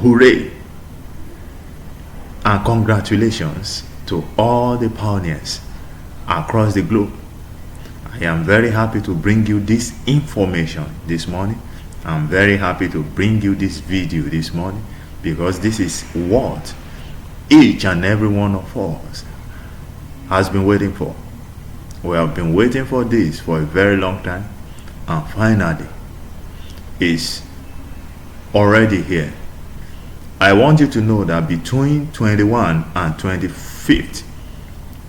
Hooray and congratulations to all the pioneers across the globe. I am very happy to bring you this information this morning. I'm very happy to bring you this video this morning because this is what each and every one of us has been waiting for. We have been waiting for this for a very long time, and finally it's already here. I want you to know that between 21 and 25th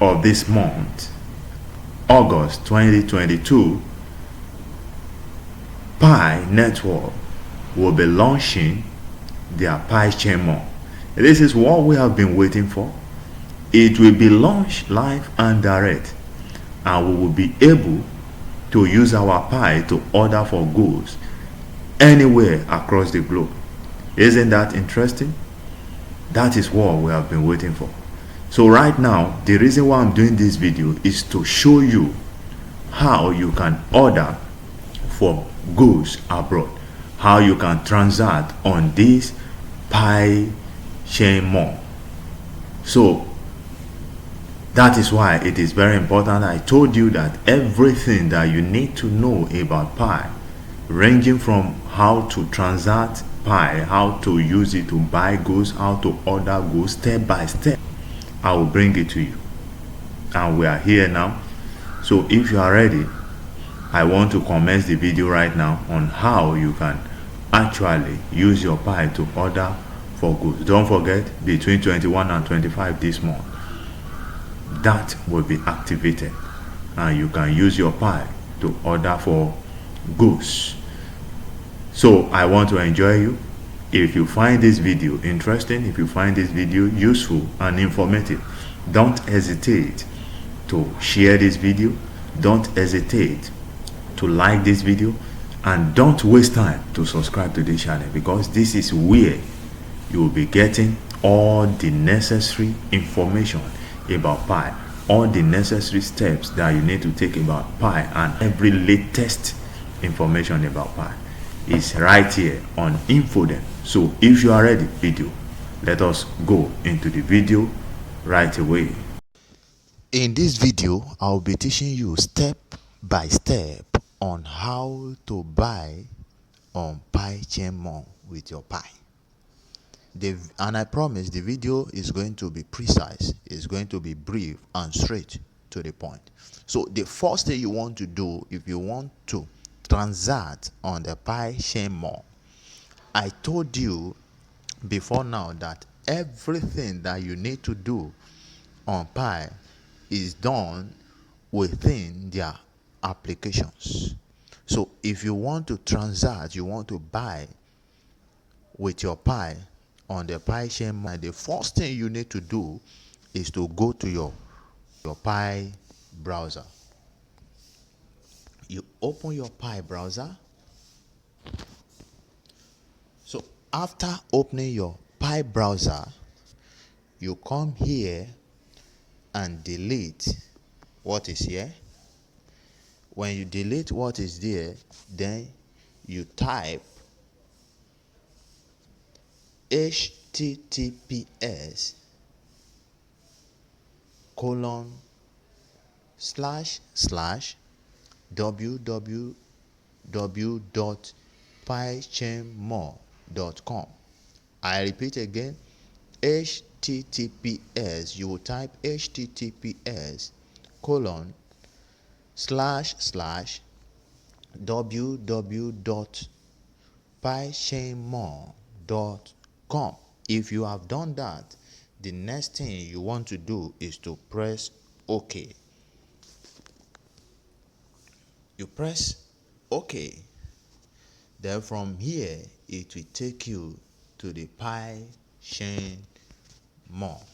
of this month, August 2022, Pi Network will be launching their Pi Chain Mall. This is what we have been waiting for. It will be launched live and direct, and we will be able to use our Pi to order for goods anywhere across the globe. Isn't that interesting? That is what we have been waiting for. So right now, the reason why I'm doing this video is to show you how you can order for goods abroad, how you can transact on this Pi Chain Mall. So that is why it is very important. I told you that everything that you need to know about Pi, ranging from how to transact Pi, how to use it to buy goods, how to order goods, step by step, I will bring it to you. And we are here now. So if you are ready, I want to commence the video right now on how you can actually use your Pi to order for goods. Don't forget, between 21 and 25 this month, that will be activated, and you can use your Pi to order for goods. So I want to enjoy you. If you find this video interesting, if you find this video useful and informative, don't hesitate to share this video, don't hesitate to like this video, and don't waste time to subscribe to this channel, because this is where you will be getting all the necessary information about Pi, all the necessary steps that you need to take about Pi, and every latest information about Pi is right here on Infodem. So if you are ready, video, let us go into the video right away. In this video, I'll be teaching you step by step on how to buy on Pi Chain Mall with your Pi. And I promise the video is going to be precise, it's going to be brief and straight to the point. So the first thing you want to do if you want to transact on the Pi Chain Mall, I told you before now that everything that you need to do on Pi is done within their applications. So if you want to transact, you want to buy with your Pi on the Pi Chain Mall, the first thing you need to do is to go to your Pi browser. You open your Pi browser. So after opening your Pi browser, you come here and delete what is here. When you delete what is there, then you type https www.pichainmall.com. I repeat again, https, you will type https://www.pichainmall.com. If you have done that, the next thing you want to do is to press OK. You press OK. Then from here, it will take you to the Pi Chain Mall.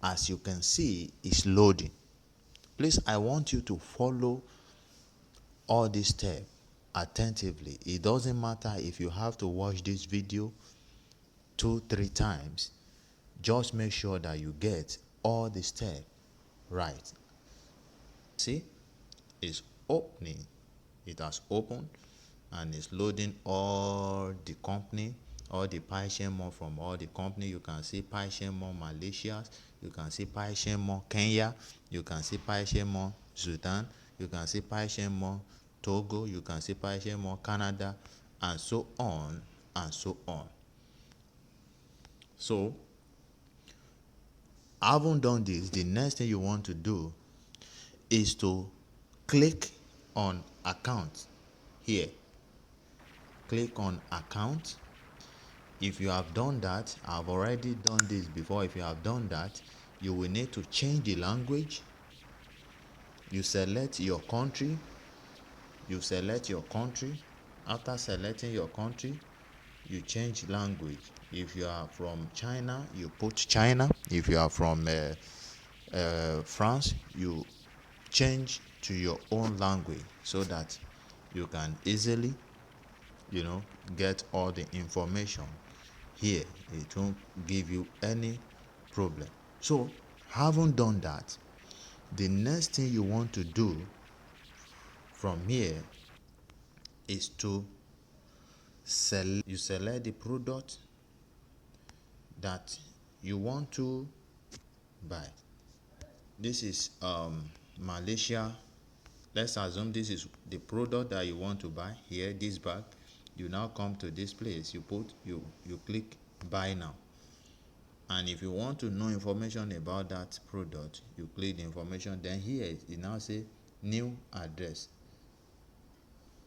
As you can see, it's loading. Please, I want you to follow all these steps attentively. It doesn't matter if you have to watch this video 2-3 times. Just make sure that you get all the steps right. See, it's opening. It has opened and it's loading all the company, all the Paishemo from all the company. You can see Paishemo Malaysia, you can see Paishemo Kenya, you can see Paishemo Sudan, you can see Paishemo Togo, you can see Paishemo Canada, and so on and so on. So, having done this, the next thing you want to do is to click on account here. Click on account. If you have done that, I've already done this before. If you have done that, you will need to change the language. You select your country. You select your country. After selecting your country, you change language. If you are from China, you put China. If you are from France, you change to your own language so that you can easily, get all the information here. It won't give you any problem. So, having done that, the next thing you want to do from here is to select the product that you want to buy. This is Malaysia. Let's assume this is the product that you want to buy here, this bag. You now come to this place, you click buy now. And if you want to know information about that product, you click the information. Then here it now say new address.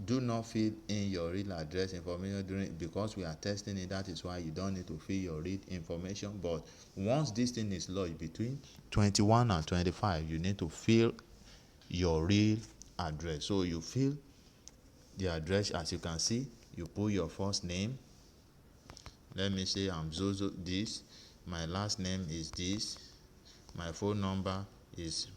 Do not fill in your real address information because we are testing it. That is why you don't need to fill your real information. But once this thing is lodged between 21 and 25, you need to fill your real address. So you fill the address. As you can see, you put your first name. Let me say I'm Zozo this. My last name is this. My phone number is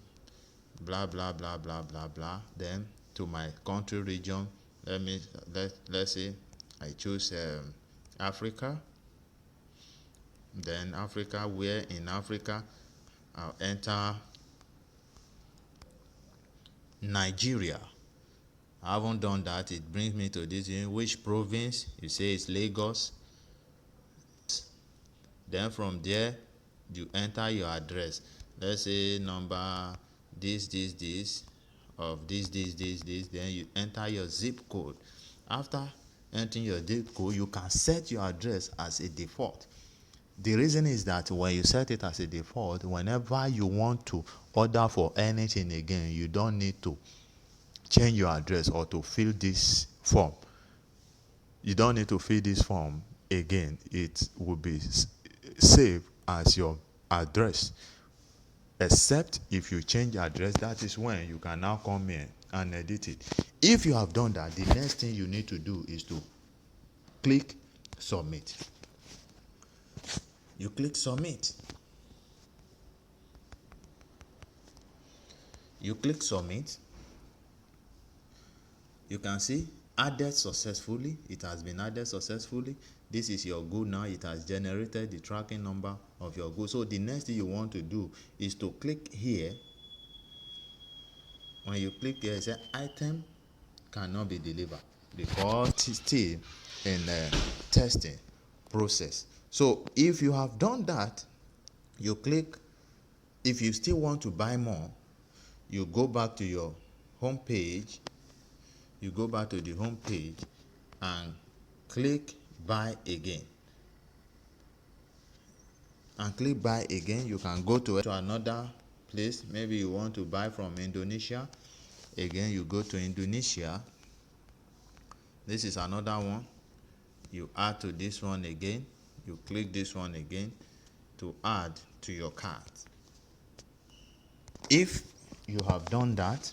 blah blah blah blah blah blah. Then to my country region, let's say I choose Africa. Then Africa, where in Africa I'll enter Nigeria. I haven't done that. It brings me to this. Which province? You say it's Lagos. Then from there you enter your address. Let's say number this of this. Then you enter your zip code. After entering your zip code, you can set your address as a default. The reason is that when you set it as a default, whenever you want to order for anything again, you don't need to change your address or to fill this form. You don't need to fill this form again. It will be saved as your address. Except if you change address, that is when you can now come here and edit it. If you have done that, the next thing you need to do is to click submit. You click submit. You click submit. You can see added successfully. It has been added successfully. This is your good now. It has generated the tracking number of your good. So the next thing you want to do is to click here. When you click here, it says item cannot be delivered because it's still in testing process. So if you have done that, you click. If you still want to buy more, you go back to your home page. You go back to the home page and click buy again. And click buy again. You can go to another place. Maybe you want to buy from Indonesia. Again, you go to Indonesia. This is another one. You add to this one again. You click this one again to add to your cart. If you have done that,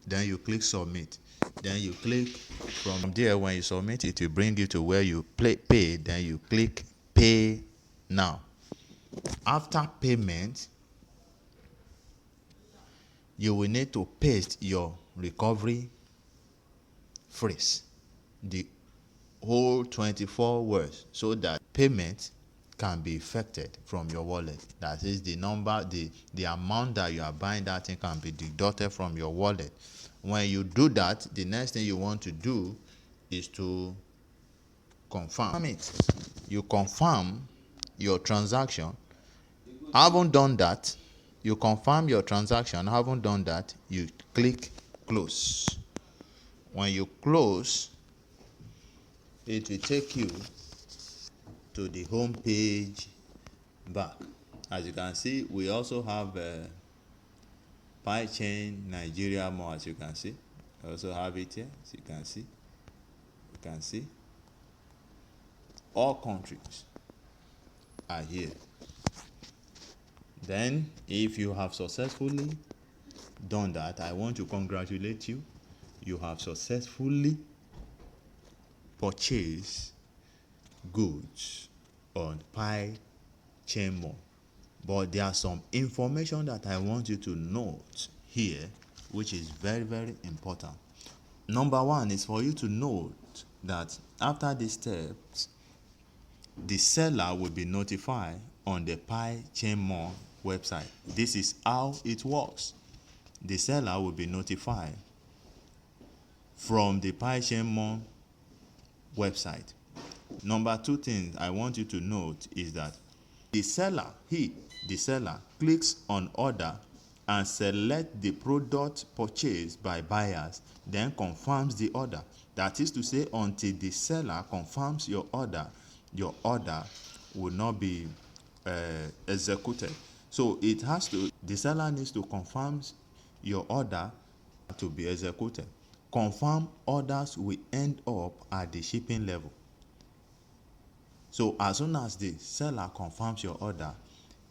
then you click submit. Then you click from there. When you submit it will bring you to where you pay. Then you click pay now. After payment, you will need to paste your recovery phrase, the whole 24 words, so that payment can be effected from your wallet. That is the number, the amount that you are buying that thing can be deducted from your wallet. When you do that, the next thing you want to do is to confirm it. You confirm your transaction. Haven't done that, you confirm your transaction. Haven't done that, you click close. When you close, it will take you to the home page back. As you can see, we also have PyChain Nigeria more. As you can see, I also have it here. As you can see all countries are here. Then if you have successfully done that, I want to congratulate you. You have successfully purchased goods on PyChainMore. But there are some information that I want you to note here, which is very, very important. Number one is for you to note that after these steps, the seller will be notified on the PyChainMore website. This is how it works. The seller will be notified from the PyChainMore website. Number two thing I want you to note is that the seller clicks on order and select the product purchased by buyers, then confirms the order. That is to say, until the seller confirms your order will not be executed. So the seller needs to confirm your order to be executed. Confirm orders will end up at the shipping level. So as soon as the seller confirms your order,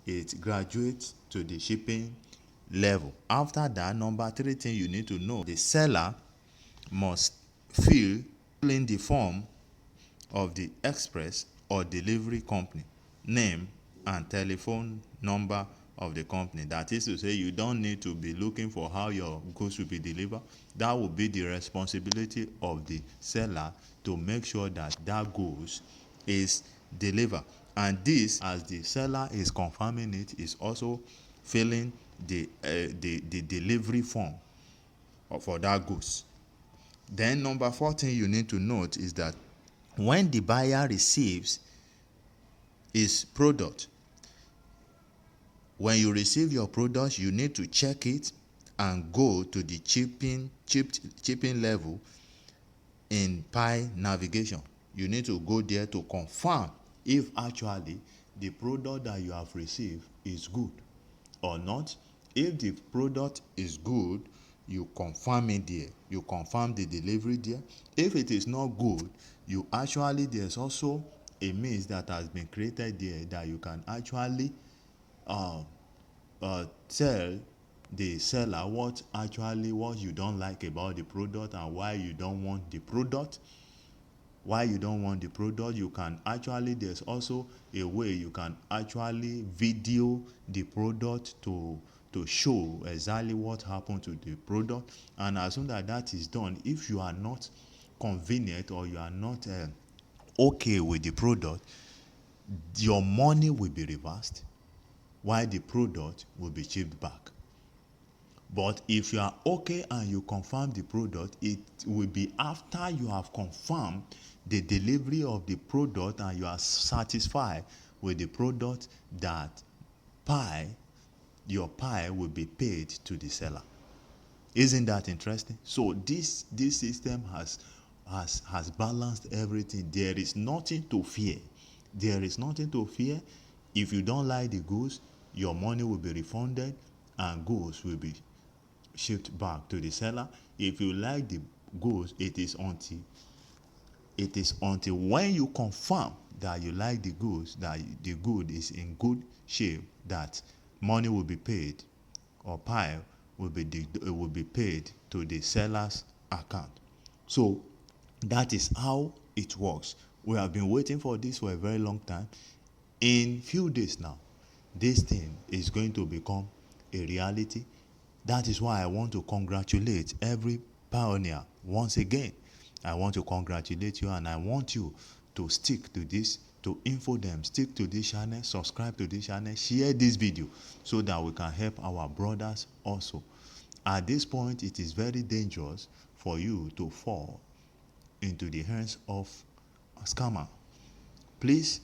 it graduates to the shipping level. After that, number three thing you need to know, the seller must fill in the form of the express or delivery company, name and telephone number of the company. That is to say, you don't need to be looking for how your goods will be delivered. That will be the responsibility of the seller to make sure that that goods is delivered. And this, as the seller is confirming it, is also filling the delivery form for that goods. Then number 14 you need to note is that when the buyer receives his product, when you receive your product, you need to check it and go to the shipping level in Pi navigation. You need to go there to confirm if actually the product that you have received is good or not. If the product is good, you confirm it there. You confirm the delivery there. If it is not good, there's also a means that has been created there that you can actually tell the seller what you don't like about the product and why you don't want the product. You can actually, there's also a way you can actually video the product to show exactly what happened to the product. And as soon as that is done, if you are not convenient or you are not okay with the product, your money will be reversed while the product will be shipped back. But if you are okay and you confirm the product, it will be after you have confirmed the delivery of the product and you are satisfied with the product that your Pi will be paid to the seller. Isn't that interesting? So this system has balanced everything. There is nothing to fear. If you don't like the goods, your money will be refunded and goods will be shipped back to the seller. If you like the goods, it is until when you confirm that you like the goods, that the good is in good shape, that money will be paid or Pi will be paid to the seller's account. So that is how it works. We have been waiting for this for a very long time. In few days now, this thing is going to become a reality. That is why I want to congratulate every pioneer once again. I want to congratulate you and I want you to stick to this, to info them, stick to this channel, subscribe to this channel, share this video so that we can help our brothers also. At this point, it is very dangerous for you to fall into the hands of scammer. Please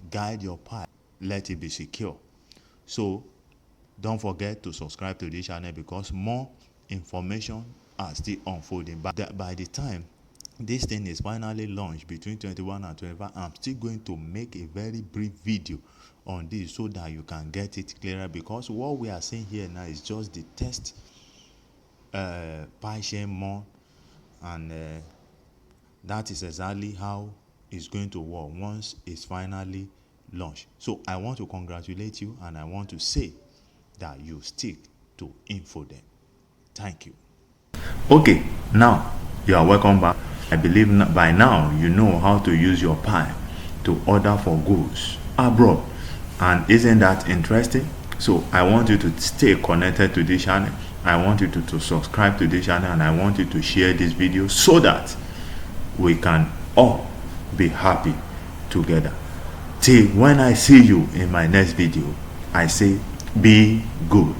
guide your Pi, let it be secure. So don't forget to subscribe to this channel because more information are still unfolding. But by the time this thing is finally launched between 21 and 25, I'm still going to make a very brief video on this so that you can get it clearer, because what we are seeing here now is just the test PiChain Mon, and that is exactly how it's going to work once it's finally launched. So I want to congratulate you, and I want to say that you stick to Infodem. Thank you. Okay, now you are welcome back. I believe by now you know how to use your Pi to order for goods abroad, and isn't that interesting? So I want you to stay connected to this channel. I want you to subscribe to this channel, and I want you to share this video so that we can all be happy together. Till when I see you in my next video, I say be good.